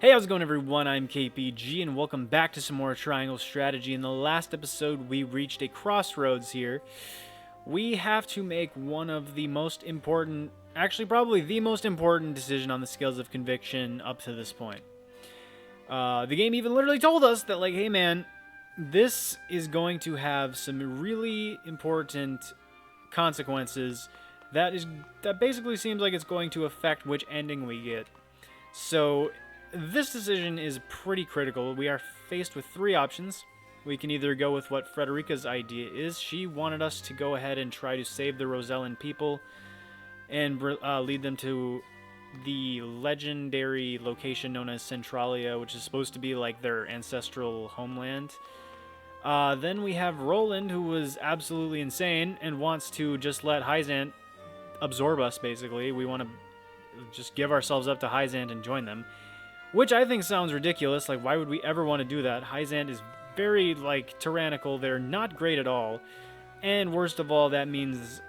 Hey, how's it going, everyone? I'm KPG, and welcome back to some more Triangle Strategy. In the last episode, we reached a crossroads here. We have to make one of the most important, actually probably the most important decision on the scales of conviction up to this point. The game even literally told us that, like, hey man, this is going to have some really important consequences that basically seems like it's going to affect which ending we get. So this decision is pretty critical. We are faced with three options. We can either go with what Frederica's idea is. She wanted us to go ahead and try to save the Rosellan people and lead them to the legendary location known as Centralia, which is supposed to be like their ancestral homeland. Then we have Roland, who was absolutely insane and wants to just let Hyzant absorb us, basically. We want to just give ourselves up to Hyzant and join them, which I think sounds ridiculous. Like, why would we ever want to do that? Hyzant is very, like, tyrannical. They're not great at all. And worst of all, that means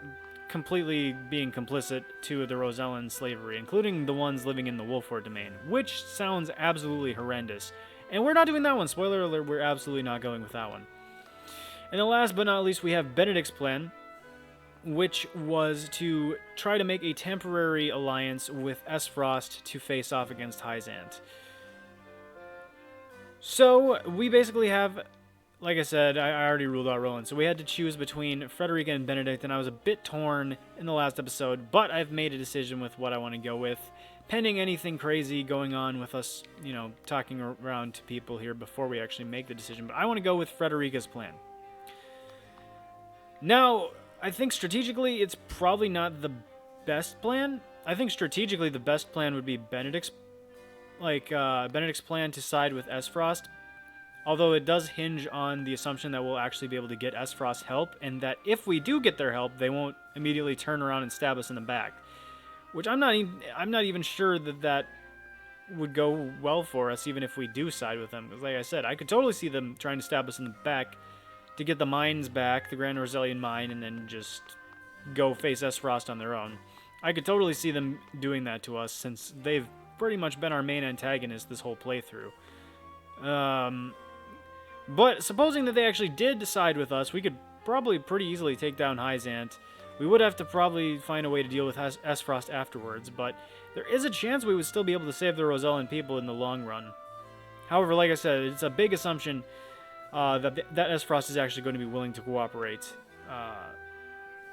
completely being complicit to the Rosellan slavery, including the ones living in the Wolford domain, which sounds absolutely horrendous. And we're not doing that one. Spoiler alert, we're absolutely not going with that one. And then last but not least, we have Benedict's plan, which was to try to make a temporary alliance with Esfrost to face off against Hyzant. So we basically have, like I said, I already ruled out Roland, so we had to choose between Frederica and Benedict, and I was a bit torn in the last episode, but I've made a decision with what I want to go with, pending anything crazy going on with us, talking around to people here before we actually make the decision. But I want to go with Frederica's plan. Now, I think strategically it's probably not the best plan. I think strategically the best plan would be Benedict's plan to side with Esfrost. Although it does hinge on the assumption that we'll actually be able to get Esfrost's help, and that if we do get their help, they won't immediately turn around and stab us in the back. Which I'm not even sure that would go well for us, even if we do side with them. Because like I said, I could totally see them trying to stab us in the back to get the mines back, the Grand Rosellian mine, and then just go face Esfrost on their own. I could totally see them doing that to us, since they've pretty much been our main antagonist this whole playthrough. But supposing that they actually did side with us, we could probably pretty easily take down Hyzant. We would have to probably find a way to deal with Esfrost afterwards, but there is a chance we would still be able to save the Rosellan people in the long run. However, like I said, it's a big assumption that Esfrost is actually going to be willing to cooperate.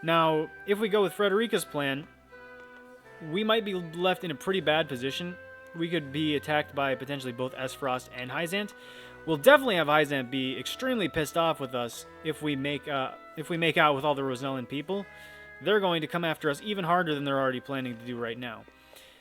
Now, if we go with Frederica's plan, we might be left in a pretty bad position. We could be attacked by potentially both Esfrost and Hyzant. We'll definitely have Hyzant be extremely pissed off with us if we make out with all the Rosellan people. They're going to come after us even harder than they're already planning to do right now.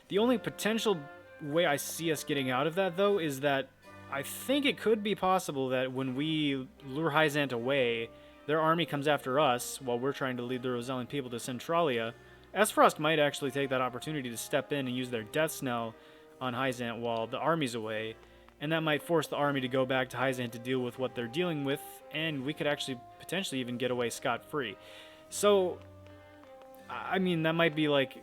The only potential way I see us getting out of that, though, is that I think it could be possible that when we lure Hyzant away, their army comes after us while we're trying to lead the Rosellan people to Centralia. Esfrost might actually take that opportunity to step in and use their death snell on Hyzant while the army's away, and that might force the army to go back to Hyzant to deal with what they're dealing with, and we could actually potentially even get away scot-free. So, I mean, that might be like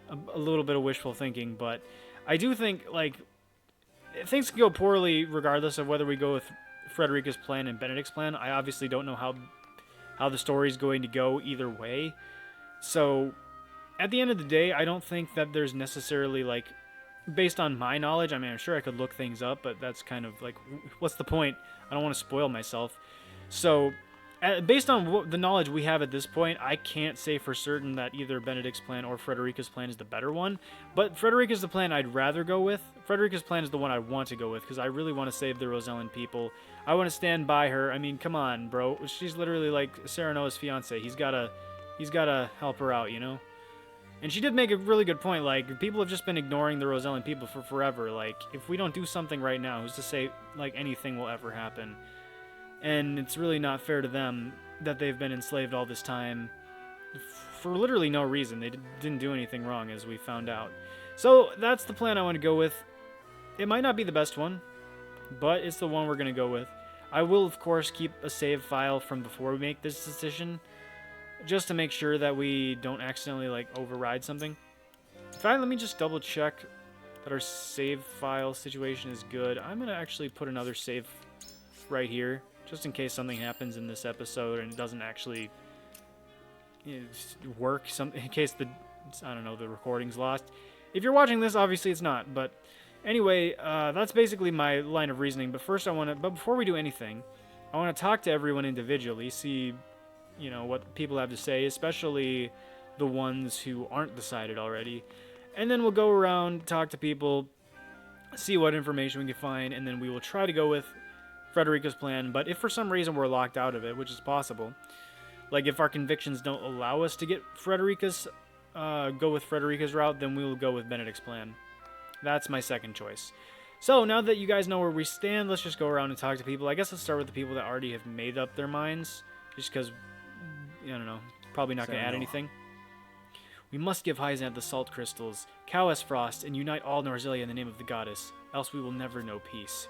a little bit of wishful thinking, but I do think like things can go poorly regardless of whether we go with Frederica's plan and Benedict's plan. I obviously don't know how the story's going to go either way. So, at the end of the day, I don't think that there's necessarily like, based on my knowledge, I mean, I'm sure I could look things up, but that's kind of like, what's the point? I don't want to spoil myself. So, based on the knowledge we have at this point, I can't say for certain that either Benedict's plan or Frederica's plan is the better one. But Frederica's the plan I'd rather go with. Frederica's plan is the one I want to go with, because I really want to save the Rosellan people. I want to stand by her. I mean, come on, bro. She's literally like Serenoa's fiance. He's gotta help her out, And she did make a really good point, like, people have just been ignoring the Rosellan people for forever. Like, if we don't do something right now, who's to say, like, anything will ever happen? And it's really not fair to them that they've been enslaved all this time for literally no reason. They didn't do anything wrong, as we found out. So, that's the plan I want to go with. It might not be the best one, but it's the one we're going to go with. I will, of course, keep a save file from before we make this decision, just to make sure that we don't accidentally, like, override something. In fact, let me just double check that our save file situation is good. I'm going to actually put another save right here, just in case something happens in this episode and it doesn't actually work. In case the recording's lost. If you're watching this, obviously it's not. But anyway, that's basically my line of reasoning. But first, but before we do anything, I want to talk to everyone individually, see, what people have to say, especially the ones who aren't decided already. And then we'll go around, talk to people, see what information we can find, and then we will try to go with Frederica's plan. But if for some reason we're locked out of it, which is possible, like if our convictions don't allow us to get go with Frederica's route, then we will go with Benedict's plan. That's my second choice. So now that you guys know where we stand, let's just go around and talk to people. I guess let's start with the people that already have made up their minds, just because, I don't know, probably not going to add anything. We must give Hyzant the salt crystals, cow Frost, and unite all Norzelia in the name of the goddess, else we will never know peace.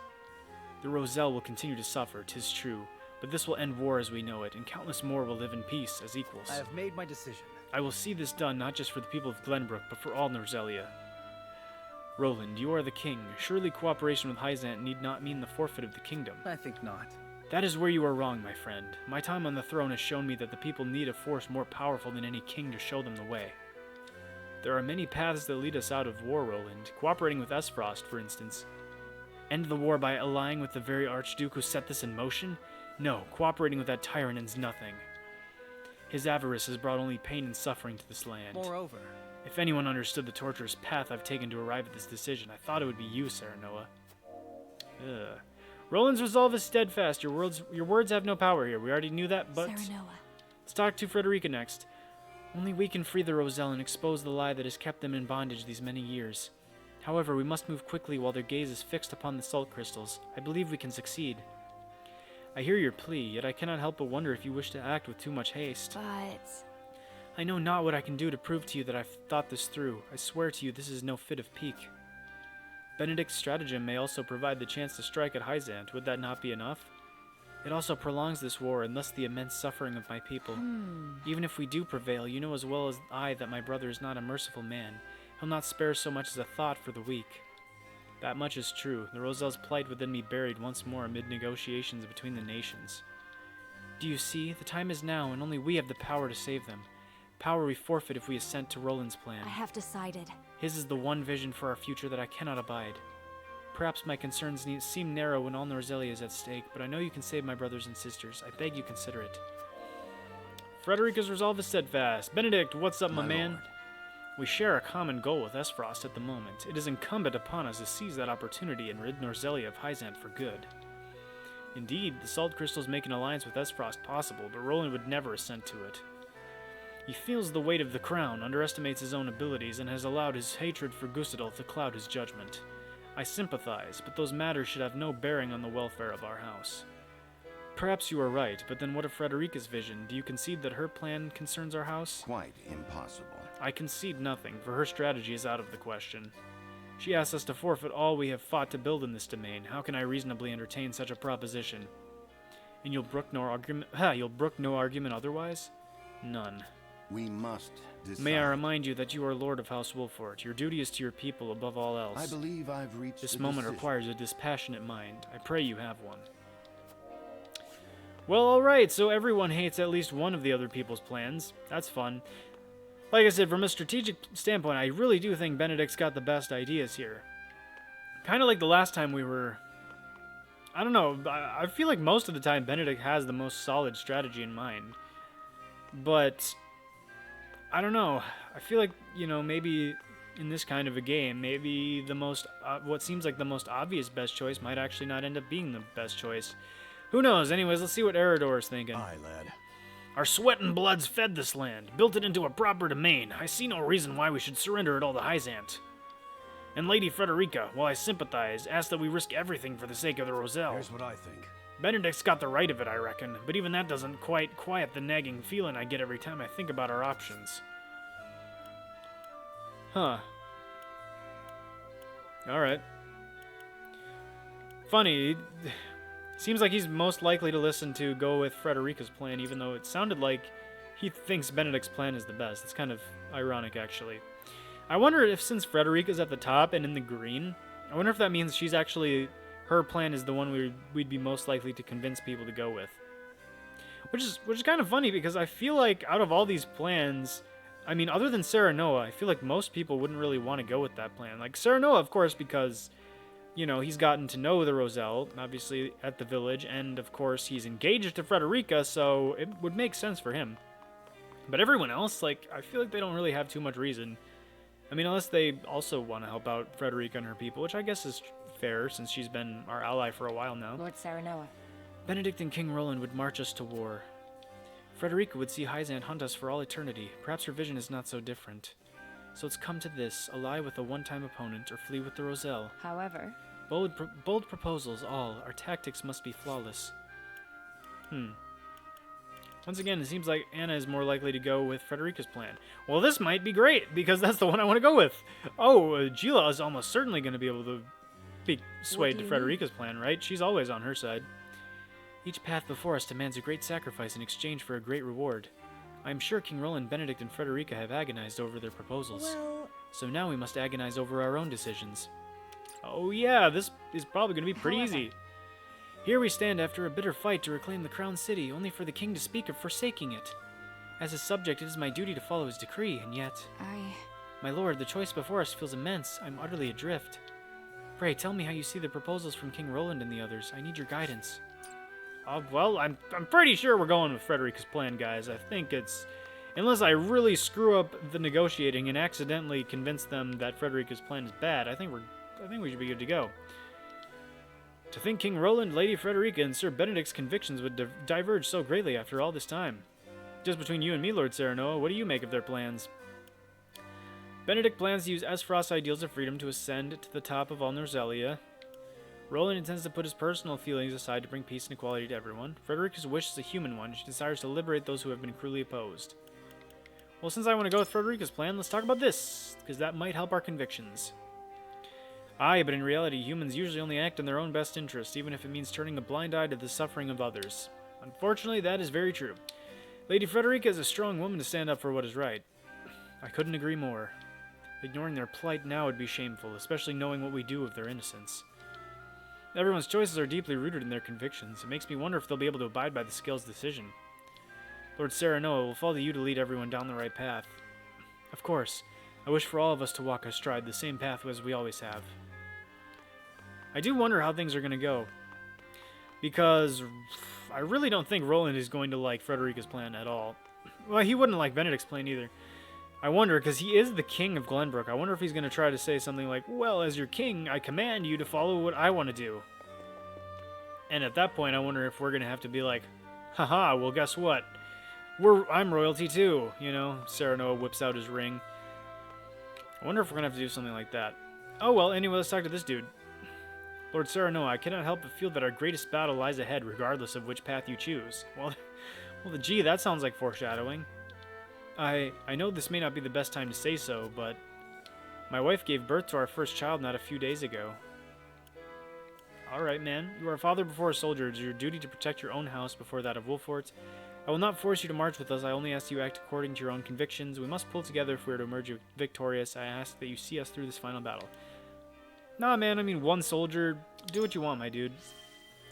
The Roselle will continue to suffer, 'tis true, but this will end war as we know it, and countless more will live in peace as equals. I have made my decision. I will see this done not just for the people of Glenbrook, but for all Norzelia. Roland, you are the king. Surely cooperation with Hyzant need not mean the forfeit of the kingdom. I think not. That is where you are wrong, my friend. My time on the throne has shown me that the people need a force more powerful than any king to show them the way. There are many paths that lead us out of war, Roland. Cooperating with Frost, for instance. End the war by allying with the very Archduke who set this in motion? No, cooperating with that tyrant ends nothing. His avarice has brought only pain and suffering to this land. Moreover, if anyone understood the torturous path I've taken to arrive at this decision, I thought it would be you, Serenoa. Ugh. Roland's resolve is steadfast. Your words have no power here. We already knew that, but... Serenoa. Let's talk to Frederica next. Only we can free the Roselle and expose the lie that has kept them in bondage these many years. However, we must move quickly while their gaze is fixed upon the salt crystals. I believe we can succeed. I hear your plea, yet I cannot help but wonder if you wish to act with too much haste. But... I know not what I can do to prove to you that I've thought this through. I swear to you this is no fit of pique. Benedict's stratagem may also provide the chance to strike at Hyzant. Would that not be enough? It also prolongs this war and thus the immense suffering of my people. Even if we do prevail, you know as well as I that my brother is not a merciful man. He'll not spare so much as a thought for the weak. That much is true. The Roselle's plight would then be buried once more amid negotiations between the nations. Do you see? The time is now, and only we have the power to save them. Power we forfeit if we assent to Roland's plan. I have decided. His is the one vision for our future that I cannot abide. Perhaps my concerns seem narrow when all Norzelia is at stake, but I know you can save my brothers and sisters. I beg you consider it. Frederica's resolve is steadfast. Benedict, what's up, my man? lord. We share a common goal with Frost at the moment. It is incumbent upon us to seize that opportunity and rid Norzelia of Hyzant for good. Indeed, the salt crystals make an alliance with Frost possible, but Roland would never assent to it. He feels the weight of the crown, underestimates his own abilities, and has allowed his hatred for Gustadolf to cloud his judgment. I sympathize, but those matters should have no bearing on the welfare of our house. Perhaps you are right, but then what of Frederica's vision? Do you concede that her plan concerns our house? Quite impossible. I concede nothing, for her strategy is out of the question. She asks us to forfeit all we have fought to build in this domain. How can I reasonably entertain such a proposition? And you'll brook no argument otherwise? None. We must decide. May I remind you that you are Lord of House Wolfort. Your duty is to your people above all else. I believe I've reached This the moment decision. requires a dispassionate mind. I pray you have one. Well, alright, so everyone hates at least one of the other people's plans. That's fun. Like I said, from a strategic standpoint, I really do think Benedict's got the best ideas here. Kind of like the last time we were... I don't know, I feel like most of the time Benedict has the most solid strategy in mind. But... I don't know. I feel like, maybe in this kind of a game, maybe the most, what seems like the most obvious best choice might actually not end up being the best choice. Who knows? Anyways, let's see what Eridor is thinking. Aye, lad. Our sweat and bloods fed this land, built it into a proper domain. I see no reason why we should surrender it all to Hyzant. And Lady Frederica, while I sympathize, asks that we risk everything for the sake of the Roselle. Here's what I think. Benedict's got the right of it, I reckon, but even that doesn't quite quiet the nagging feeling I get every time I think about our options. Huh. Alright. Funny, seems like he's most likely to listen to go with Frederica's plan, even though it sounded like he thinks Benedict's plan is the best. It's kind of ironic, actually. I wonder if since Frederica's at the top and in the green, I wonder if that means she's actually, her plan is the one we'd be most likely to convince people to go with. Which is kind of funny because I feel like out of all these plans, I mean, other than Serenoa, I feel like most people wouldn't really want to go with that plan. Like Serenoa, of course, because, you know, he's gotten to know the Roselle, obviously, at the village, and of course he's engaged to Frederica, so it would make sense for him. But everyone else, like, I feel like they don't really have too much reason. I mean, unless they also want to help out Frederica and her people, which I guess is fair since she's been our ally for a while now. Lord Serenoa. Benedict and King Roland would march us to war. Frederica would see Hyzant hunt us for all eternity. Perhaps her vision is not so different. So it's come to this, ally with a one-time opponent, or flee with the Roselle. However... Bold proposals, all. Our tactics must be flawless. Once again, it seems like Anna is more likely to go with Frederica's plan. Well, this might be great, because that's the one I want to go with. Oh, Gila is almost certainly going to be able to be swayed to Frederica's plan, right? She's always on her side. Each path before us demands a great sacrifice in exchange for a great reward. I am sure King Roland, Benedict, and Frederica have agonized over their proposals. Well... So now we must agonize over our own decisions. Oh yeah, this is probably going to be pretty easy. Here we stand after a bitter fight to reclaim the crown city, only for the king to speak of forsaking it. As his subject, it is my duty to follow his decree, and yet... My lord, the choice before us feels immense. I'm utterly adrift. Pray, tell me how you see the proposals from King Roland and the others. I need your guidance. Well, I'm pretty sure we're going with Frederica's plan, guys. I think it's... Unless I really screw up the negotiating and accidentally convince them that Frederica's plan is bad, I think we should be good to go. To think King Roland, Lady Frederica, and Sir Benedict's convictions would diverge so greatly after all this time. Just between you and me, Lord Serenoa, what do you make of their plans? Benedict plans to use Esfrost's ideals of freedom to ascend to the top of all Norzelia. Roland intends to put his personal feelings aside to bring peace and equality to everyone. Frederica's wish is a human one. She desires to liberate those who have been cruelly opposed. Well, since I want to go with Frederica's plan, let's talk about this, because that might help our convictions. Aye, but in reality, humans usually only act in their own best interest, even if it means turning a blind eye to the suffering of others. Unfortunately, that is very true. Lady Frederica is a strong woman to stand up for what is right. I couldn't agree more. Ignoring their plight now would be shameful, especially knowing what we do with their innocence. Everyone's choices are deeply rooted in their convictions. It makes me wonder if they'll be able to abide by the Scale's decision. Lord Serenoa, it will fall to you to lead everyone down the right path. Of course, I wish for all of us to walk astride the same path as we always have. I do wonder how things are going to go, because I really don't think Roland is going to like Frederica's plan at all. Well, he wouldn't like Benedict's plan either. I wonder, because he is the king of Glenbrook, I wonder if he's going to try to say something like, well, as your king, I command you to follow what I want to do. And at that point, I wonder if we're going to have to be like, haha, well, guess what? I'm royalty too, you know? Serenoa whips out his ring. I wonder if we're going to have to do something like that. Oh, well, anyway, let's talk to this dude. Lord Serenoa, I cannot help but feel that our greatest battle lies ahead, regardless of which path you choose. Well, gee, that sounds like foreshadowing. I know this may not be the best time to say so, but my wife gave birth to our first child not a few days ago. Alright, man. You are a father before a soldier. It is your duty to protect your own house before that of Wolfort's. I will not force you to march with us. I only ask you to act according to your own convictions. We must pull together if we are to emerge victorious. I ask that you see us through this final battle. Nah, man, I mean, one soldier. Do what you want, my dude.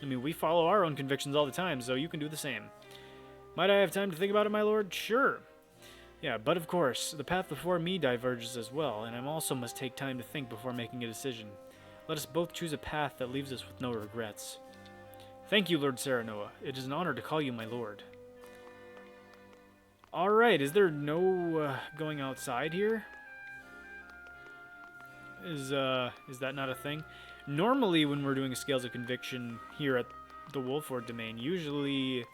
I mean, we follow our own convictions all the time, so you can do the same. Might I have time to think about it, my lord? Sure. Yeah, but of course, the path before me diverges as well, and I also must take time to think before making a decision. Let us both choose a path that leaves us with no regrets. Thank you, Lord Serenoa. It is an honor to call you my lord. Alright, is there no going outside here? Is that not a thing? Normally, when we're doing Scales of Conviction here at the Wolford Domain, usually...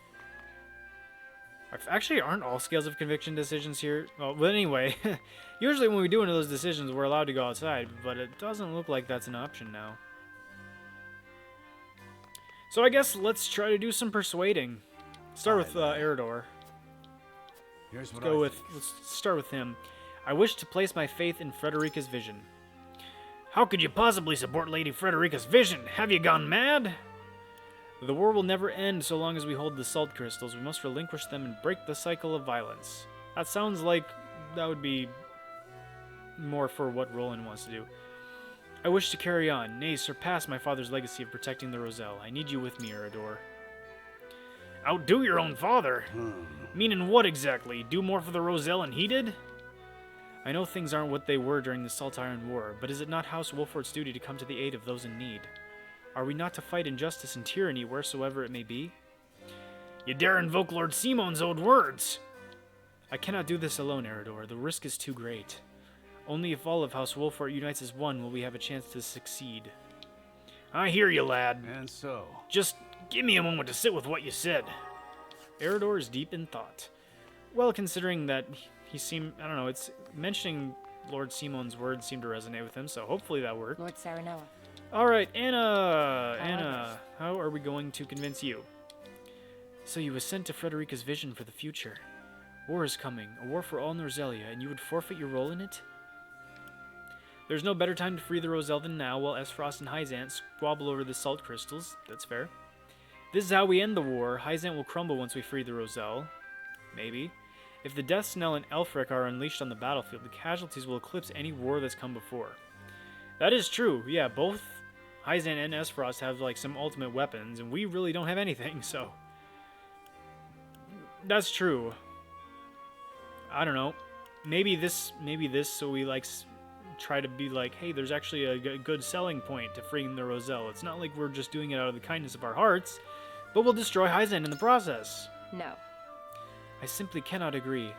Actually, aren't all Scales of Conviction decisions here? Well, but anyway, usually when we do one of those decisions, we're allowed to go outside, but it doesn't look like that's an option now. So I guess let's try to do some persuading. Start with Eridor. Here's what Let's start with him. I wish to place my faith in Frederica's vision. How could you possibly support Lady Frederica's vision? Have you gone mad? The war will never end so long as we hold the salt crystals. We must relinquish them and break the cycle of violence. That sounds like that would be more for what Roland wants to do. I wish to carry on, nay, surpass my father's legacy of protecting the Roselle. I need you with me, Eridor. Outdo your own father? Meaning what exactly? Do more for the Roselle than he did? I know things aren't what they were during the Salt Iron War, but is it not House Wolford's duty to come to the aid of those in need? Are we not to fight injustice and tyranny wheresoever it may be? You dare invoke Lord Simon's old words! I cannot do this alone, Eridor. The risk is too great. Only if all of House Wolford unites as one will we have a chance to succeed. I hear you, lad. And so? Just give me a moment to sit with what you said. Eridor is deep in thought. Well, considering that he seemed, I don't know, it's mentioning Lord Simon's words seemed to resonate with him, so hopefully that worked. Lord Serenoa. All right, Anna, how are we going to convince you? So you assent to Frederica's vision for the future. War is coming, a war for all Norzelia, and you would forfeit your role in it? There's no better time to free the Roselle than now, while Esfrost and Hyzant squabble over the salt crystals. That's fair. This is how we end the war. Hyzant will crumble once we free the Roselle. Maybe. If the Death Snell and Elfric are unleashed on the battlefield, the casualties will eclipse any war that's come before. That is true. Yeah, both Hyzant and Esfrost have like some ultimate weapons, and we really don't have anything, so... That's true. I don't know. Maybe this, so we like try to be like, hey, there's actually a good selling point to freeing the Roselle. It's not like we're just doing it out of the kindness of our hearts, but we'll destroy Hyzant in the process. No. I simply cannot agree.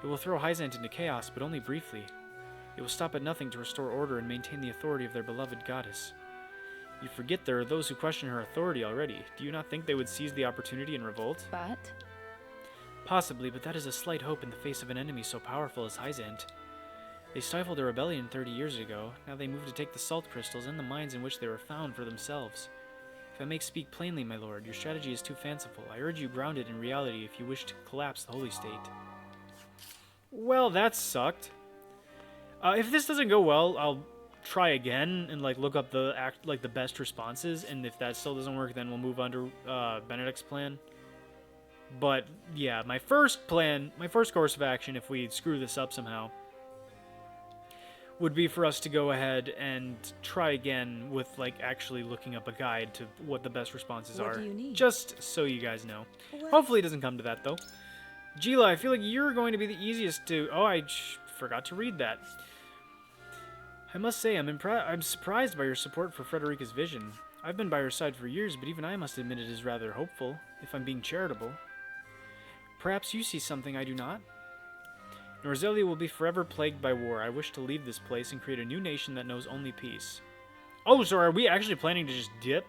It will throw Hyzant into chaos, but only briefly. It will stop at nothing to restore order and maintain the authority of their beloved goddess. You forget there are those who question her authority already. Do you not think they would seize the opportunity and revolt? But? Possibly, but that is a slight hope in the face of an enemy so powerful as Hyzant. They stifled a rebellion 30 years ago. Now they move to take the salt crystals and the mines in which they were found for themselves. If I may speak plainly, my lord, your strategy is too fanciful. I urge you ground it in reality if you wish to collapse the Holy State. Well, that sucked. If this doesn't go well, I'll try again and like look up the best responses, and if that still doesn't work, then we'll move on to Benedict's plan. But yeah, my first course of action, if we screw this up somehow, would be for us to go ahead and try again with like actually looking up a guide to what the best responses are. What do you need? Just so you guys know. What? Hopefully it doesn't come to that though. Gila, I feel like you're going to be the easiest to... Oh, I forgot to read that. I must say, I'm surprised by your support for Frederica's vision. I've been by her side for years, but even I must admit it is rather hopeful, if I'm being charitable. Perhaps you see something I do not? Norzelia will be forever plagued by war. I wish to leave this place and create a new nation that knows only peace. Oh, so are we actually planning to just dip?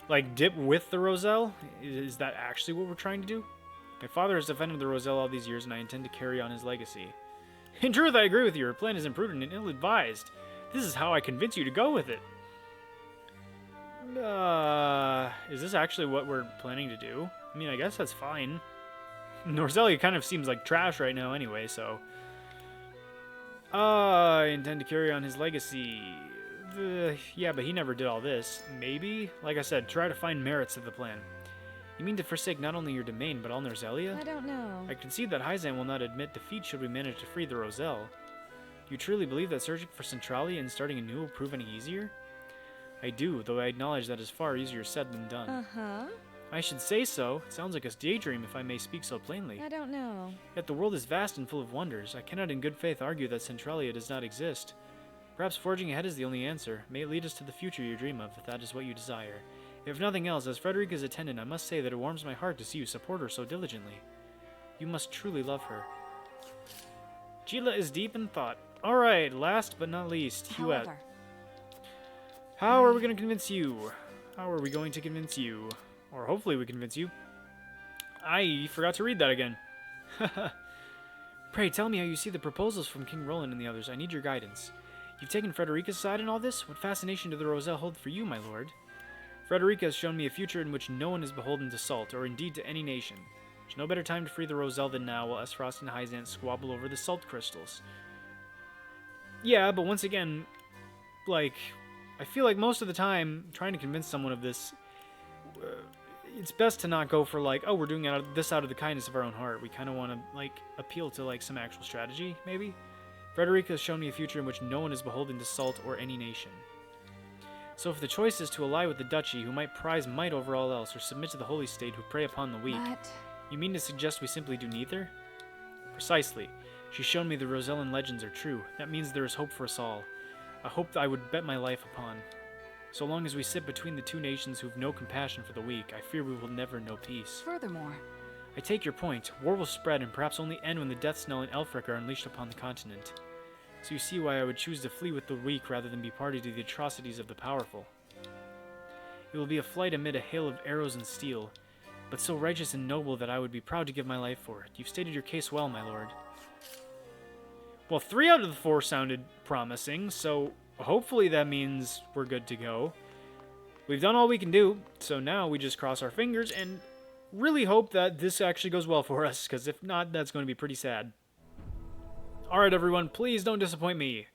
Like, dip with the Roselle? Is that actually what we're trying to do? My father has defended the Roselle all these years, and I intend to carry on his legacy. In truth, I agree with you. Your plan is imprudent and ill-advised. This is how I convince you to go with it. Is this actually what we're planning to do? I mean, I guess that's fine. Norzelia kind of seems like trash right now anyway, so... I intend to carry on his legacy. Yeah, but he never did all this. Maybe? Like I said, try to find merits of the plan. You mean to forsake not only your domain, but all Norzelia? I don't know. I concede that Hyzant will not admit defeat should we manage to free the Roselle. Do you truly believe that searching for Centralia and starting anew will prove any easier? I do, though I acknowledge that is far easier said than done. Uh-huh. I should say so. It sounds like a daydream, if I may speak so plainly. I don't know. Yet the world is vast and full of wonders. I cannot in good faith argue that Centralia does not exist. Perhaps forging ahead is the only answer. May it lead us to the future you dream of, if that is what you desire. If nothing else, as Frederica's attendant, I must say that it warms my heart to see you support her so diligently. You must truly love her. Gila is deep in thought. Alright, last but not least, Huet. However, How are we going to convince you? How are we going to convince you? Or hopefully we convince you. I forgot to read that again. Pray tell me how you see the proposals from King Roland and the others. I need your guidance. You've taken Frederica's side in all this? What fascination do the Roselle hold for you, my lord? Frederica has shown me a future in which no one is beholden to salt, or indeed to any nation. There's no better time to free the Roselle than now, while Esfrost and Hyzant squabble over the salt crystals. Yeah, but once again, like, I feel like most of the time, trying to convince someone of this, it's best to not go for like, oh, we're doing this out of the kindness of our own heart. We kind of want to like appeal to like some actual strategy, maybe. Frederica has shown me a future in which no one is beholden to salt or any nation. So if the choice is to ally with the duchy, who might prize might over all else, or submit to the holy state, who prey upon the weak, you mean to suggest we simply do neither? Precisely. She's shown me the Rosellan legends are true. That means there is hope for us all. A hope that I would bet my life upon. So long as we sit between the two nations who have no compassion for the weak, I fear we will never know peace. Furthermore, I take your point. War will spread and perhaps only end when the death knell and Elfric are unleashed upon the continent. So you see why I would choose to flee with the weak rather than be party to the atrocities of the powerful. It will be a flight amid a hail of arrows and steel, but so righteous and noble that I would be proud to give my life for it. You've stated your case well, my lord. Well, 3 out of the 4 sounded promising, so hopefully that means we're good to go. We've done all we can do, so now we just cross our fingers and really hope that this actually goes well for us, because if not, that's going to be pretty sad. Alright everyone, please don't disappoint me.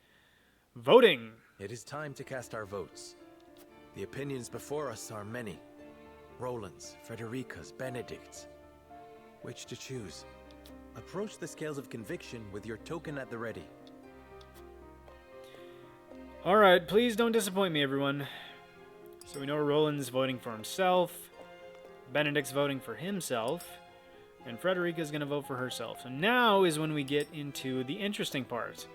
Voting! It is time to cast our votes. The opinions before us are many. Roland's, Frederica's, Benedict's. Which to choose? Approach the scales of conviction with your token at the ready. Alright, please don't disappoint me, everyone. So we know Roland's voting for himself, Benedict's voting for himself, and Frederica's going to vote for herself. So now is when we get into the interesting part.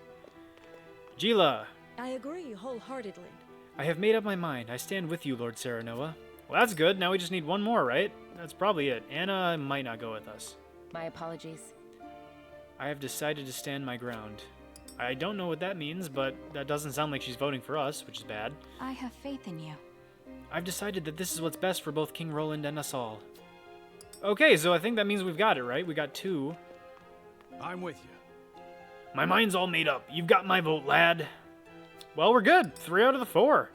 Gila. I agree wholeheartedly. I have made up my mind. I stand with you, Lord Serenoa. Well, that's good. Now we just need one more, right? That's probably it. Anna might not go with us. My apologies. I have decided to stand my ground. I don't know what that means, but that doesn't sound like she's voting for us, which is bad. I have faith in you. I've decided that this is what's best for both King Roland and us all. Okay, so I think that means we've got it, right? We got 2. I'm with you. My mind's all made up. You've got my vote, lad. Well, we're good. 3 out of the 4.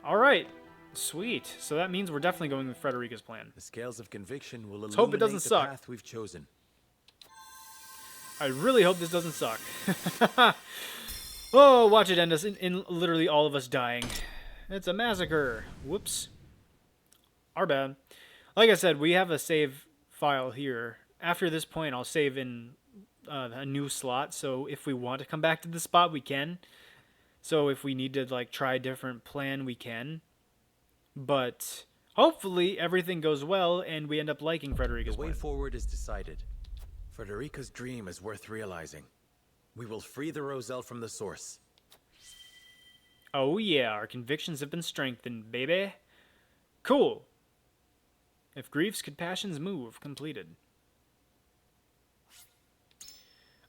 All right. Sweet. So that means we're definitely going with Frederica's plan. The scales of conviction will Let's hope it doesn't illuminate the suck. path we've chosen. I really hope this doesn't suck. Oh, watch it end us in literally all of us dying. It's a massacre. Whoops. Our bad. Like I said, we have a save file here. After this point, I'll save in a new slot, so if we want to come back to the spot, we can. So if we need to like try a different plan, we can. But hopefully everything goes well and we end up liking Frederica's The way plan. forward is decided. Frederica's dream is worth realizing. We will free the Roselle from the source. Oh yeah, our convictions have been strengthened, baby. Cool. If griefs could passions move, completed.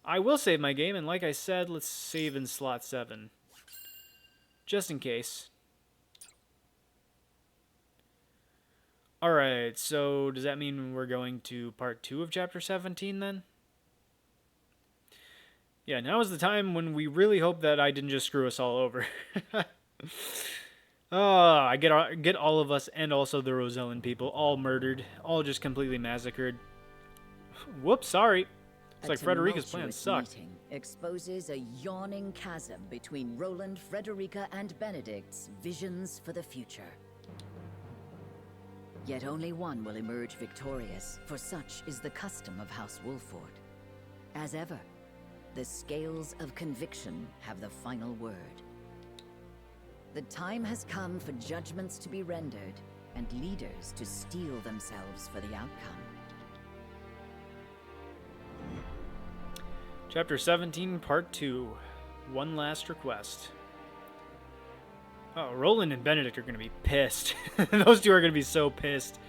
I will save my game, and like I said, let's save in slot 7. Just in case. Alright, so does that mean we're going to part 2 of chapter 17 then? Yeah, now is the time when we really hope that I didn't just screw us all over. I get all of us and also the Rosellan people all murdered, all just completely massacred. Whoops, sorry. It's like Frederica's plan sucked. Meeting exposes a yawning chasm between Roland, Frederica, and Benedict's visions for the future. Yet only one will emerge victorious, for such is the custom of House Wolford. As ever, the scales of conviction have the final word. The time has come for judgments to be rendered, and leaders to steel themselves for the outcome. Chapter 17, Part 2. One last request. Oh, Roland and Benedict are going to be pissed. Those two are going to be so pissed.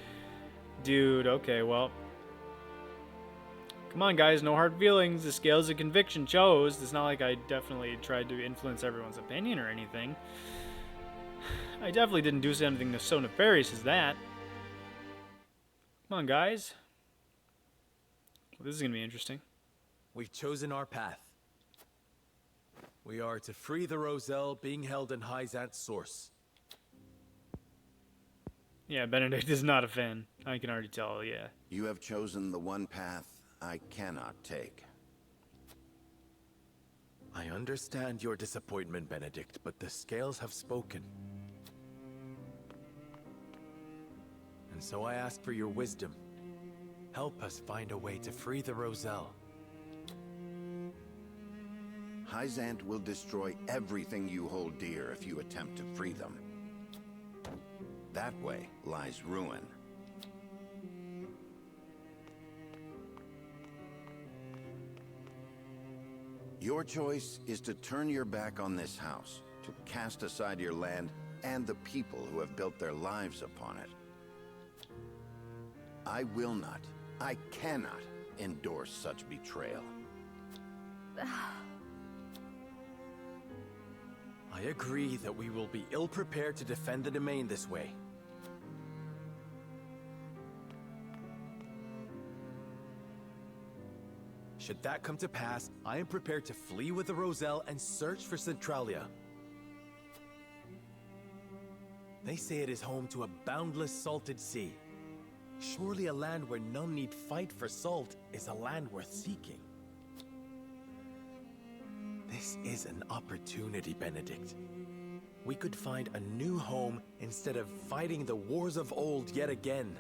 Dude, okay, well. Come on, guys, no hard feelings. The scales of conviction chose. It's not like I definitely tried to influence everyone's opinion or anything. I definitely didn't do something so nefarious as that. Come on, guys. Well, this is going to be interesting. We've chosen our path. We are to free the Roselle being held in Hyzant's source. Yeah, Benedict is not a fan. I can already tell, yeah. You have chosen the one path I cannot take. I understand your disappointment, Benedict, but the scales have spoken. And so I ask for your wisdom. Help us find a way to free the Roselle. Hyzant will destroy everything you hold dear if you attempt to free them. That way lies ruin. Your choice is to turn your back on this house, to cast aside your land and the people who have built their lives upon it. I will not, I cannot endorse such betrayal. I agree that we will be ill-prepared to defend the domain this way. Should that come to pass, I am prepared to flee with the Roselle and search for Centralia. They say it is home to a boundless salted sea. Surely a land where none need fight for salt is a land worth seeking. This is an opportunity, Benedict. We could find a new home instead of fighting the wars of old yet again.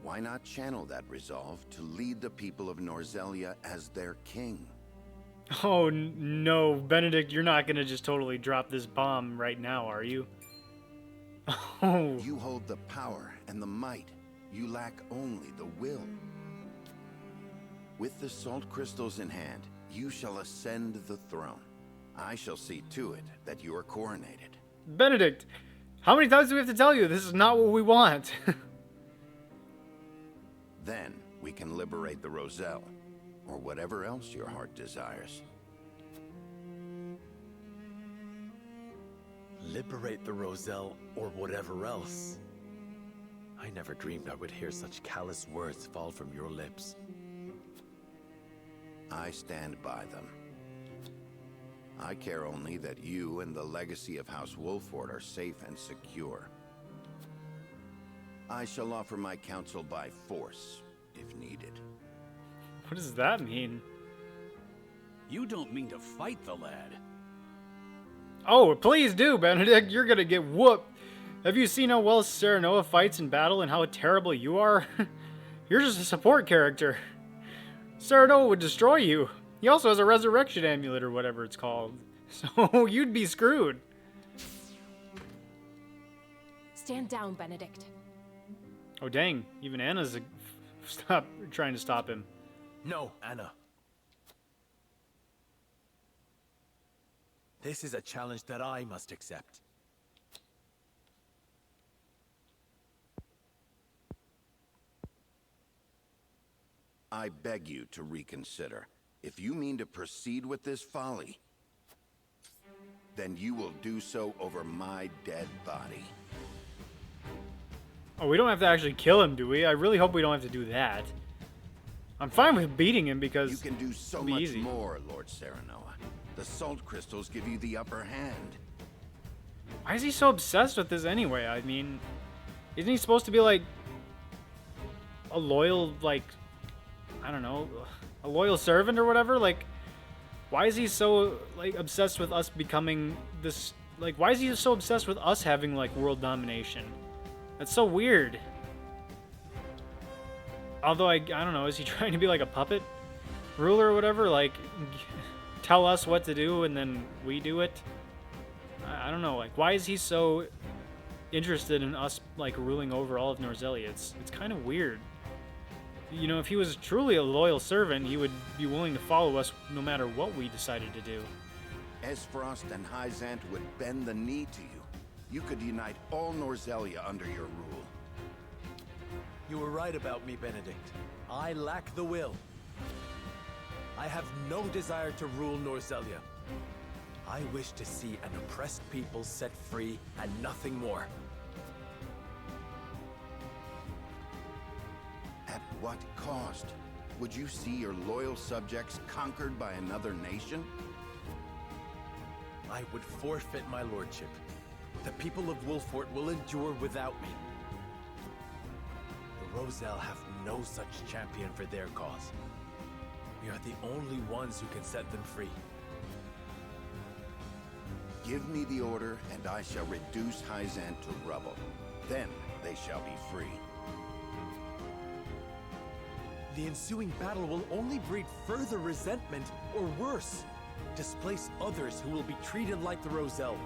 Why not channel that resolve to lead the people of Norzelia as their king? Oh no, Benedict, you're not gonna just totally drop this bomb right now, are you? Oh. You hold the power and the might. You lack only the will. With the salt crystals in hand, you shall ascend the throne. I shall see to it that you are coronated. Benedict, how many times do we have to tell you this is not what we want? Then we can liberate the Roselle, or whatever else your heart desires. Liberate the Roselle, or whatever else. I never dreamed I would hear such callous words fall from your lips. I stand by them. I care only that you and the legacy of House Wolford are safe and secure. I shall offer my counsel by force, if needed. What does that mean? You don't mean to fight the lad. Oh, please do, Benedict. You're gonna get whooped. Have you seen how well Serenoa fights in battle and how terrible you are? You're just a support character. Serenoa would destroy you. He also has a resurrection amulet or whatever it's called. So you'd be screwed. Stand down, Benedict. Oh dang, even Anna's stop trying to stop him. No, Anna. This is a challenge that I must accept. I beg you to reconsider. If you mean to proceed with this folly, then you will do so over my dead body. Oh, we don't have to actually kill him, do we? I really hope we don't have to do that. I'm fine with beating him because You can do so it'll be much easy. more, Lord Serenoa. The salt crystals give you the upper hand. Why is he so obsessed with this anyway? I mean, isn't he supposed to be like a loyal, like, I don't know, a loyal servant or whatever? Like, why is he so, like, obsessed with us becoming this, like, why is he so obsessed with us having, like, world domination? That's so weird. Although, I don't know, is he trying to be like a puppet ruler or whatever? Like, tell us what to do and then we do it? I don't know, like, why is he so interested in us, like, ruling over all of Norzelia? It's kind of weird. You know, if he was truly a loyal servant, he would be willing to follow us no matter what we decided to do. Esfrost and Hyzant would bend the knee to you. You could unite all Norzelia under your rule. You were right about me, Benedict. I lack the will. I have no desire to rule Norzelia. I wish to see an oppressed people set free and nothing more. At what cost? Would you see your loyal subjects conquered by another nation? I would forfeit my lordship. The people of Wolfort will endure without me. The Roselle have no such champion for their cause. We are the only ones who can set them free. Give me the order, and I shall reduce Hyzant to rubble. Then they shall be free. The ensuing battle will only breed further resentment, or worse, displace others who will be treated like the Roselle.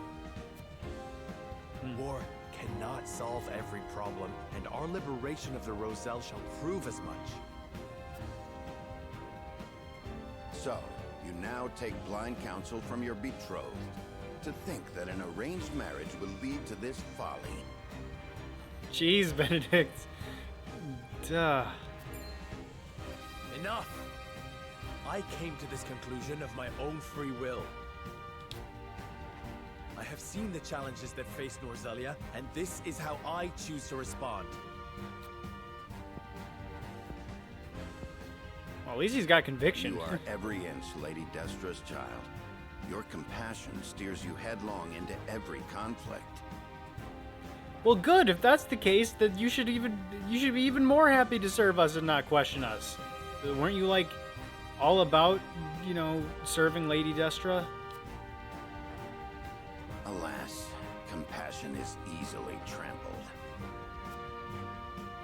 War cannot solve every problem, and our liberation of the Roselle shall prove as much. So, you now take blind counsel from your betrothed. To think that an arranged marriage will lead to this folly. Jeez, Benedict. Duh. Enough! I came to this conclusion of my own free will. I have seen the challenges that face Norzelia, and this is how I choose to respond. Well, at least he's got conviction. You are every inch Lady Destra's child. Your compassion steers you headlong into every conflict. Well, good. If that's the case, then you should be even more happy to serve us and not question us. Weren't you like all about, serving Lady Destra? Alas, compassion is easily trampled.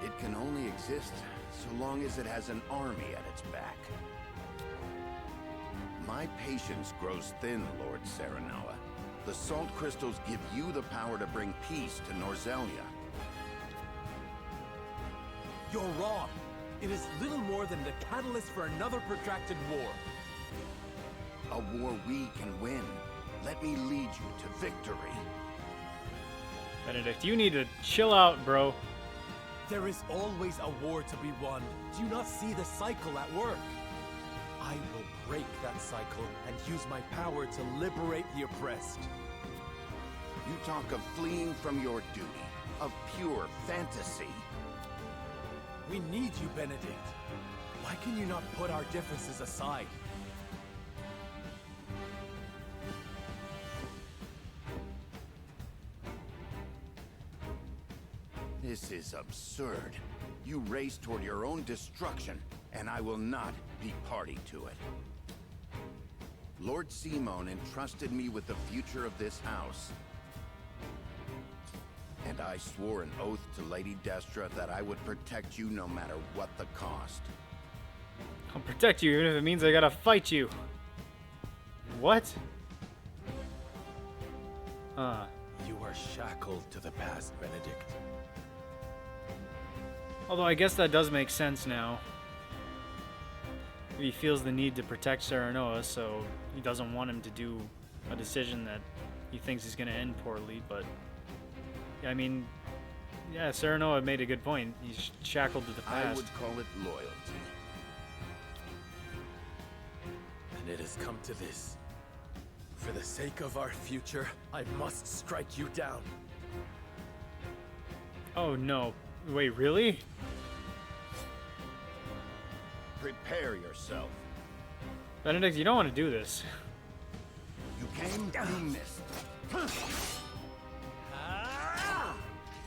It can only exist so long as it has an army at its back. My patience grows thin, Lord Serenoa. The salt crystals give you the power to bring peace to Norzelia. You're wrong. It is little more than the catalyst for another protracted war. A war we can win. Let me lead you to victory. Benedict, you need to chill out, bro. There is always a war to be won. Do you not see the cycle at work? I will break that cycle and use my power to liberate the oppressed. You talk of fleeing from your duty, of pure fantasy. We need you, Benedict. Why can you not put our differences aside? This is absurd. You race toward your own destruction, and I will not be party to it. Lord Simon entrusted me with the future of this house. And I swore an oath to Lady Destra that I would protect you no matter what the cost. I'll protect you even if it means I gotta fight you. What? You are shackled to the past, Benedict. Although I guess that does make sense now. He feels the need to protect Serenoa, so he doesn't want him to do a decision that he thinks is going to end poorly, but... I mean, yeah, Serenoa made a good point. He's shackled to the past. I would call it loyalty. And it has come to this. For the sake of our future, I must strike you down. Oh no. Wait, really? Prepare yourself. Benedict, you don't want to do this. You came, you missed.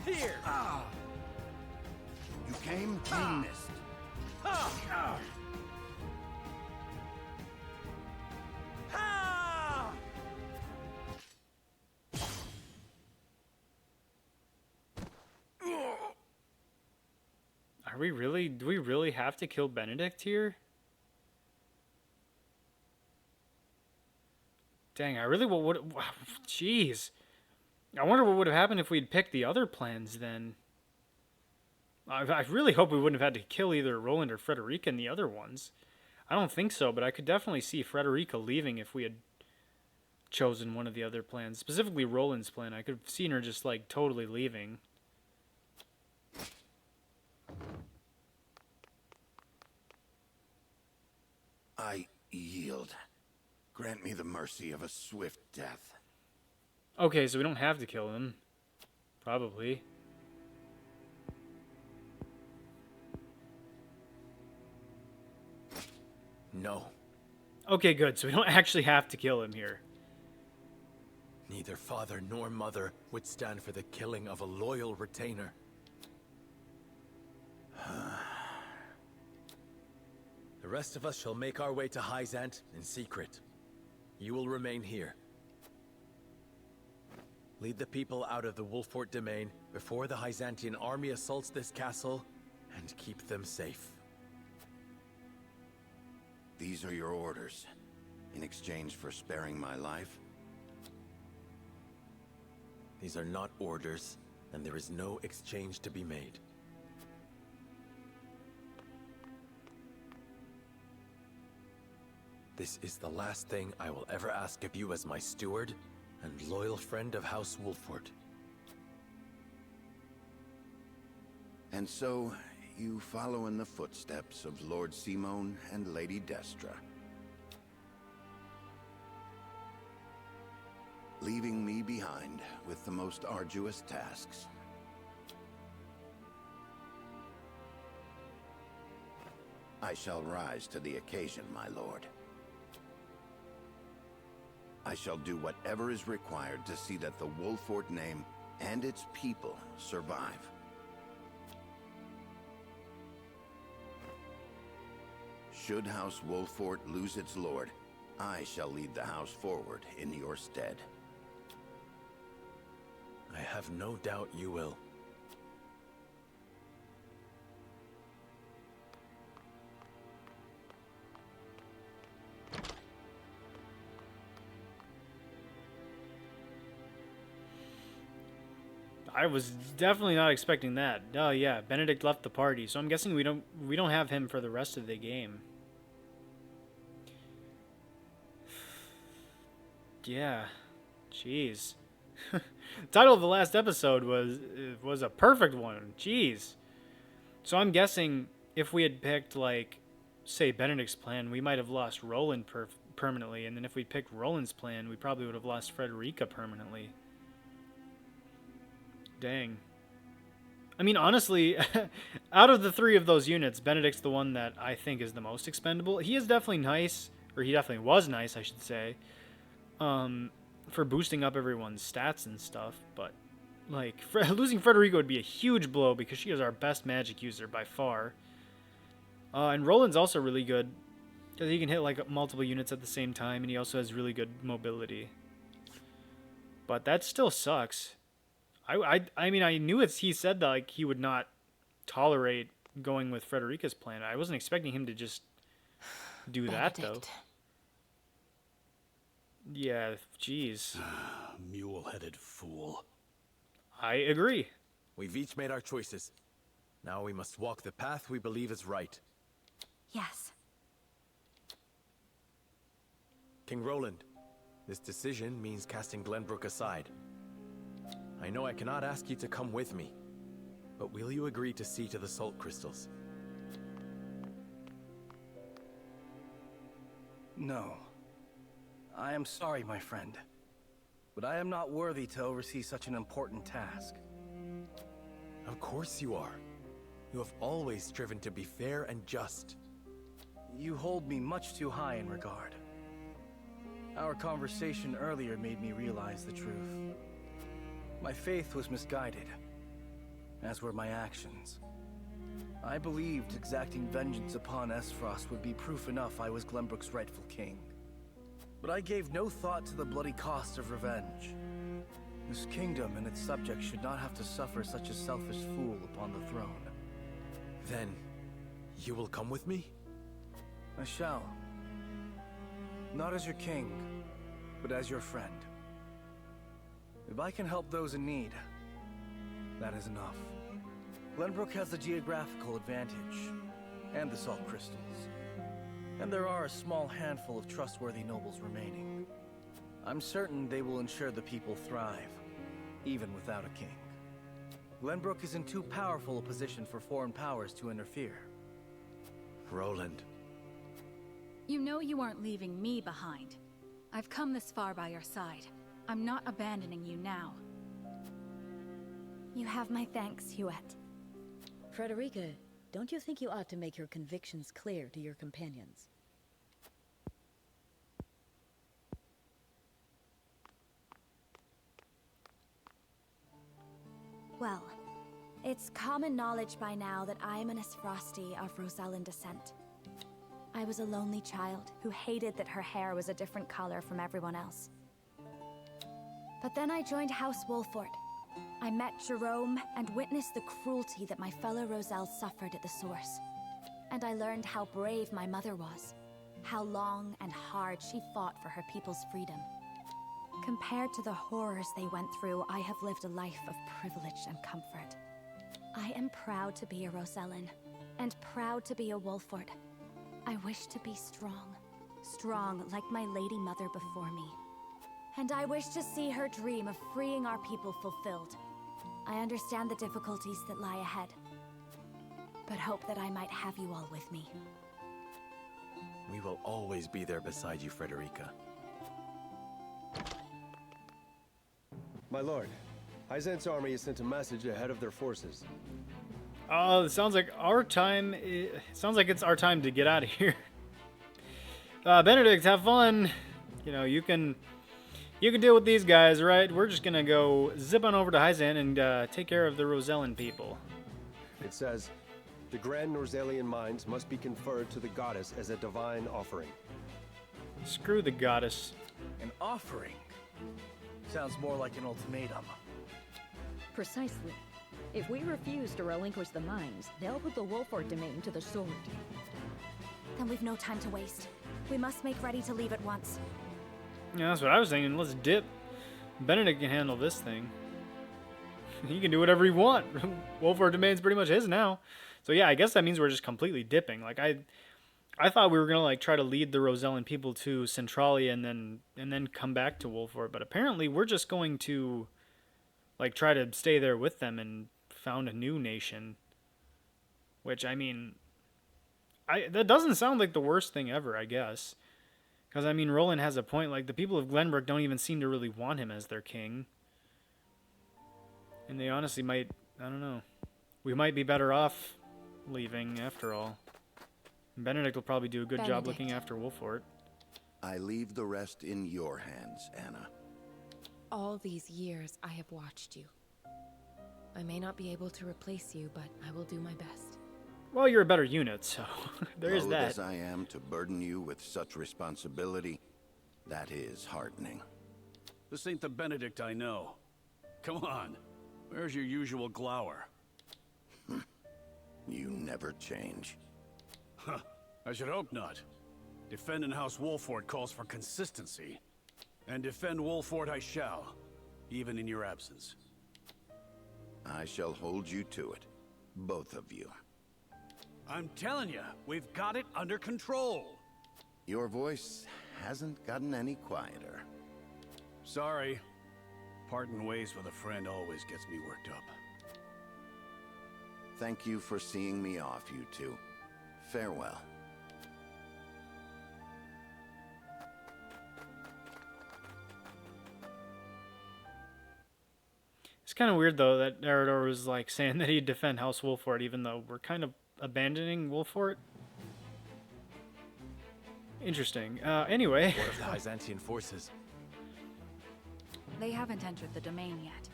Here! You came, you missed. Do we really have to kill Benedict here? Dang, jeez. I wonder what would have happened if we'd picked the other plans then. I really hope we wouldn't have had to kill either Roland or Frederica in the other ones. I don't think so, but I could definitely see Frederica leaving if we had chosen one of the other plans. Specifically Roland's plan. I could have seen her just like totally leaving. I yield. Grant me the mercy of a swift death. Okay, so we don't have to kill him. Probably. No. Okay, good. So we don't actually have to kill him here. Neither father nor mother would stand for the killing of a loyal retainer. The rest of us shall make our way to Hyzant in secret. You will remain here. Lead the people out of the Wolfort domain before the Hyzantian army assaults this castle, and keep them safe. These are your orders, in exchange for sparing my life? These are not orders, and there is no exchange to be made. This is the last thing I will ever ask of you as my steward and loyal friend of House Wolford. And so, you follow in the footsteps of Lord Simone and Lady Destra, leaving me behind with the most arduous tasks. I shall rise to the occasion, my lord. I shall do whatever is required to see that the Wolford name and its people survive. Should House Wolford lose its lord, I shall lead the house forward in your stead. I have no doubt you will. I was definitely not expecting that. Oh yeah, Benedict left the party, so I'm guessing we don't have him for the rest of the game. Yeah, jeez. Title of the last episode was a perfect one. Jeez. So I'm guessing if we had picked, like, say Benedict's plan, we might have lost Roland permanently, and then if we picked Roland's plan, we probably would have lost Frederica permanently. Dang. I mean, honestly, out of the three of those units, Benedict's the one that I think is the most expendable. He is definitely nice, or he definitely was nice, I should say, for boosting up everyone's stats and stuff, but, like, losing Frederica would be a huge blow because she is our best magic user by far. And Roland's also really good, because he can hit, like, multiple units at the same time, and he also has really good mobility. But that still sucks. I mean, I knew he said that, like, he would not tolerate going with Frederica's plan. I wasn't expecting him to just do that, though. Yeah, jeez. Mule-headed fool. I agree. We've each made our choices. Now we must walk the path we believe is right. Yes. King Roland, this decision means casting Glenbrook aside. I know I cannot ask you to come with me, but will you agree to see to the salt crystals? No. I am sorry, my friend, but I am not worthy to oversee such an important task. Of course you are. You have always striven to be fair and just. You hold me much too high in regard. Our conversation earlier made me realize the truth. My faith was misguided, as were my actions. I believed exacting vengeance upon Esfrost would be proof enough I was Glenbrook's rightful king. But I gave no thought to the bloody cost of revenge. This kingdom and its subjects should not have to suffer such a selfish fool upon the throne. Then, you will come with me? I shall. Not as your king, but as your friend. If I can help those in need, that is enough. Glenbrook has the geographical advantage, and the salt crystals. And there are a small handful of trustworthy nobles remaining. I'm certain they will ensure the people thrive, even without a king. Glenbrook is in too powerful a position for foreign powers to interfere. Roland. You know you aren't leaving me behind. I've come this far by your side. I'm not abandoning you now. You have my thanks, Huette. Frederica, don't you think you ought to make your convictions clear to your companions? Well, it's common knowledge by now that I'm an Esfrosti of Rosellan descent. I was a lonely child who hated that her hair was a different color from everyone else. But then I joined House Wolford. I met Jerome and witnessed the cruelty that my fellow Roselle suffered at the source. And I learned how brave my mother was. how long and hard she fought for her people's freedom. Compared to the horrors they went through, I have lived a life of privilege and comfort. I am proud to be a Rosellan, and proud to be a Wolford. I wish to be strong. Strong like my lady mother before me. And I wish to see her dream of freeing our people fulfilled. I understand the difficulties that lie ahead, but hope that I might have you all with me. We will always be there beside you, Frederica. My lord, Hyzant's army has sent a message ahead of their forces. It sounds like our time. Sounds like it's our time to get out of here. Benedict, have fun. You know, you can deal with these guys, right? We're just gonna go zip on over to Hyzant and take care of the Rosellan people. It says, the grand Norzalian mines must be conferred to the goddess as a divine offering. Screw the goddess. An offering? Sounds more like an ultimatum. Precisely. If we refuse to relinquish the mines, they'll put the Wolford domain to the sword. Then we've no time to waste. We must make ready to leave at once. Yeah, that's what I was thinking. Let's dip. Benedict can handle this thing. He can do whatever he wants. Wolford domain's pretty much his now. So yeah, I guess that means we're just completely dipping. Like I thought we were gonna like try to lead the Rosellan people to Centralia and then come back to Wolford, but apparently we're just going to like try to stay there with them and found a new nation. Which I mean, that doesn't sound like the worst thing ever, I guess. Because I mean, Roland has a point. Like the people of Glenbrook don't even seem to really want him as their king, and they honestly might. I don't know. We might be better off leaving after all. Benedict will probably do a good job looking after Wolford. I leave the rest in your hands, Anna. All these years I have watched you. I may not be able to replace you, but I will do my best. Well, you're a better unit, so there is that. As I am to burden you with such responsibility, that is heartening. This ain't the Benedict I know. Come on, where's your usual glower? You never change. Huh, I should hope not. Defending House Wolford calls for consistency. And defend Wolford I shall, even in your absence. I shall hold you to it, both of you. I'm telling you, we've got it under control. Your voice hasn't gotten any quieter. Sorry. Parting ways with a friend always gets me worked up. Thank you for seeing me off, you two. Farewell. It's kind of weird, though, that Eredor was, like, saying that he'd defend House Wolford, even though we're kind of abandoning Wolford. Interesting. Anyway. What of the Byzantine forces? They haven't entered the domain yet.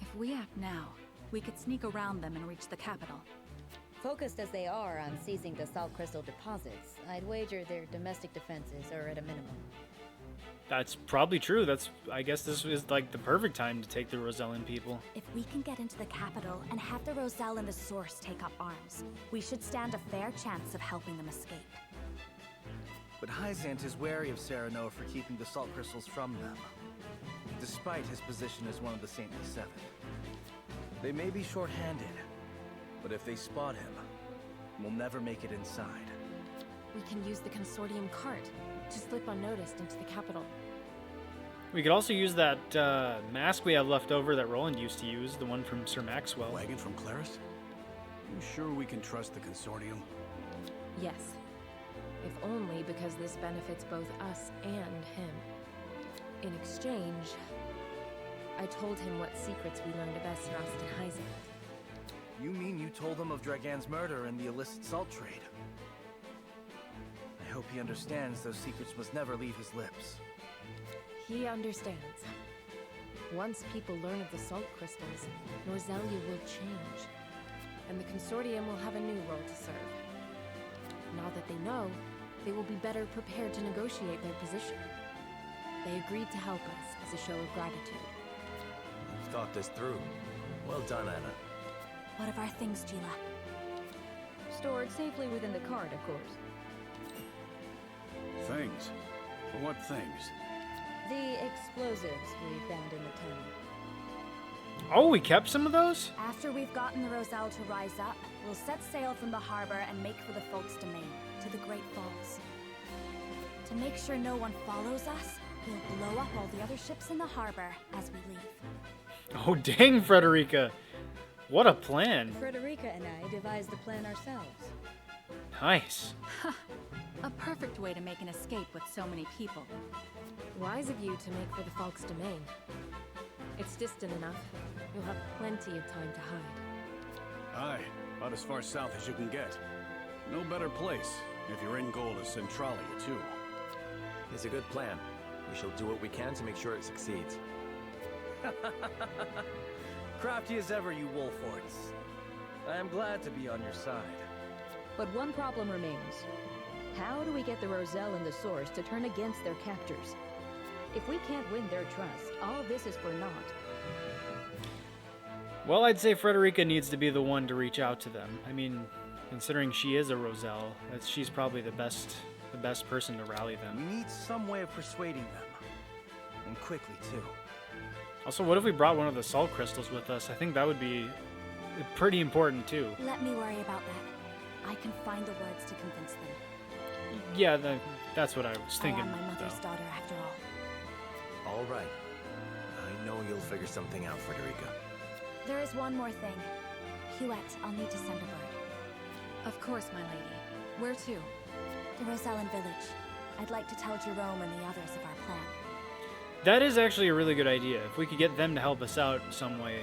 If we act now, we could sneak around them and reach the capital. Focused as they are on seizing the salt crystal deposits, I'd wager their domestic defenses are at a minimum. That's probably true. I guess this is like the perfect time to take the Rosellan people. If we can get into the capital and have the Roselle and the Source take up arms, we should stand a fair chance of helping them escape. But Hyzant is wary of Serenoa for keeping the salt crystals from them, despite his position as one of the Saintly Seven. They may be short-handed, but if they spot him, we'll never make it inside. We can use the consortium cart to slip unnoticed into the capital. We could also use that mask we have left over that Roland used to use, the one from Sir Maxwell. Wagon from Claris? You sure we can trust the consortium? Yes. If only because this benefits both us and him. In exchange, I told him what secrets we learned of Esrost and Hyzant. You mean you told him of Dragan's murder and the illicit salt trade? I hope he understands those secrets must never leave his lips. He understands. Once people learn of the salt crystals, Norzelia will change, and the consortium will have a new role to serve. Now that they know, they will be better prepared to negotiate their position. They agreed to help us as a show of gratitude. You've thought this through. Well done, Anna. What of our things, Gila? Stored safely within the cart, of course. Things? What things? The explosives we found in the tunnel. Oh, we kept some of those? After we've gotten the Roselle to rise up, we'll set sail from the harbor and make for the Folk's Domain, to the Great Falls. To make sure no one follows us, we'll blow up all the other ships in the harbor as we leave. Oh, dang, Frederica. What a plan. Frederica and I devised the plan ourselves. Nice. A perfect way to make an escape with so many people. Wise of you to make for the Folk's Domain. It's distant enough. You'll have plenty of time to hide. Aye, about as far south as you can get. No better place, if you're in goal, to Centralia, too. It's a good plan. We shall do what we can to make sure it succeeds. Crafty as ever, you Wolforts. I am glad to be on your side. But one problem remains. How do we get the Roselle and the Source to turn against their captors? If we can't win their trust, all this is for naught. Well, I'd say Frederica needs to be the one to reach out to them. I mean, considering she is a Roselle, she's probably the best person to rally them. We need some way of persuading them. And quickly, too. Also, what if we brought one of the salt crystals with us? I think that would be pretty important, too. Let me worry about that. I can find the words to convince them. Yeah, that's what I was thinking. I am my mother's though. daughter, after all. All right. I know you'll figure something out, Frederica. There is one more thing. Huette, I'll need to send a bird. Of course, my lady. Where to? The Rosellan village. I'd like to tell Jerome and the others of our plan. That is actually a really good idea. If we could get them to help us out some way,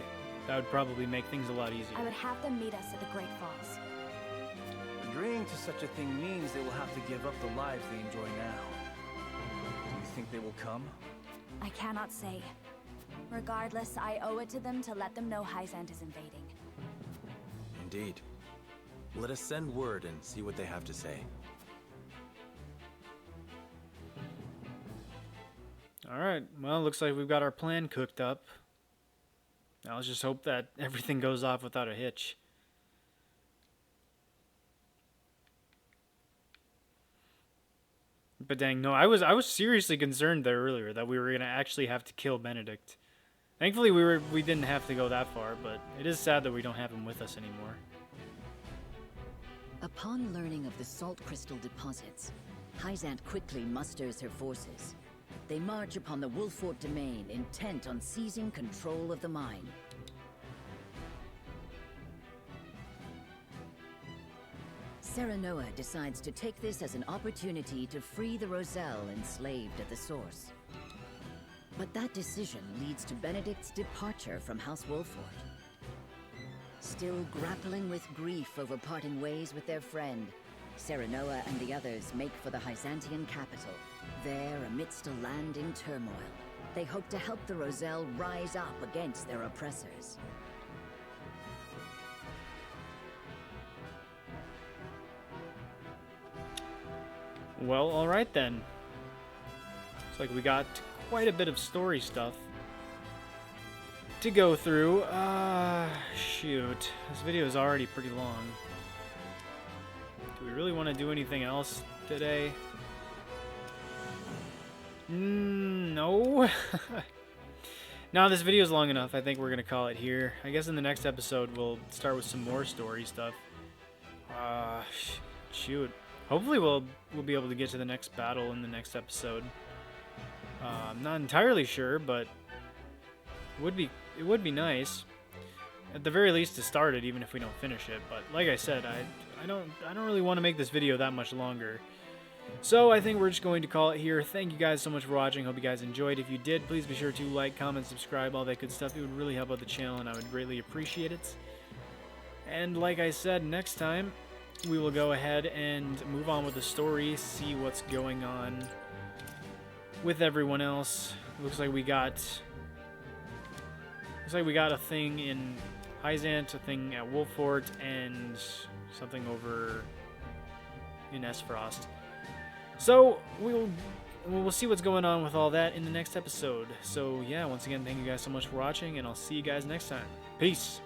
that would probably make things a lot easier. I would have them meet us at the Great Falls. Agreeing to such a thing means they will have to give up the lives they enjoy now. Do you think they will come? I cannot say. Regardless, I owe it to them to let them know Hyzant is invading. Indeed. Let us send word and see what they have to say. Alright, well, looks like we've got our plan cooked up. Now let's just hope that everything goes off without a hitch. But dang, no, I was seriously concerned there earlier that we were gonna actually have to kill Benedict. Thankfully, we didn't have to go that far, but it is sad that we don't have him with us anymore. Upon learning of the salt crystal deposits, Hyzant quickly musters her forces. They march upon the Wolfort domain, intent on seizing control of the mine. Serenoa decides to take this as an opportunity to free the Roselle enslaved at the source. But that decision leads to Benedict's departure from House Wolfort. Still grappling with grief over parting ways with their friend, Serenoa and the others make for the Hyzantian capital. There, amidst a land in turmoil, they hope to help the Roselle rise up against their oppressors. Well, alright then. Looks like we got quite a bit of story stuff to go through. Shoot. This video is already pretty long. Do we really want to do anything else today? No. Now this video is long enough. I think we're going to call it here. I guess in the next episode we'll start with some more story stuff. Shoot. Hopefully we'll be able to get to the next battle in the next episode. I'm not entirely sure, but it would be nice, at the very least, to start it, even if we don't finish it. But like I said, I don't really want to make this video that much longer. So I think we're just going to call it here. Thank you guys so much for watching. Hope you guys enjoyed. If you did, please be sure to like, comment, subscribe, all that good stuff. It would really help out the channel, and I would greatly appreciate it. And like I said, next time we will go ahead and move on with the story, see what's going on with everyone else. Looks like we got a thing in Hyzant, a thing at Wolfort, and something over in Esfrost. So we'll see what's going on with all that in the next episode. So yeah, once again, thank you guys so much for watching, and I'll see you guys next time. Peace.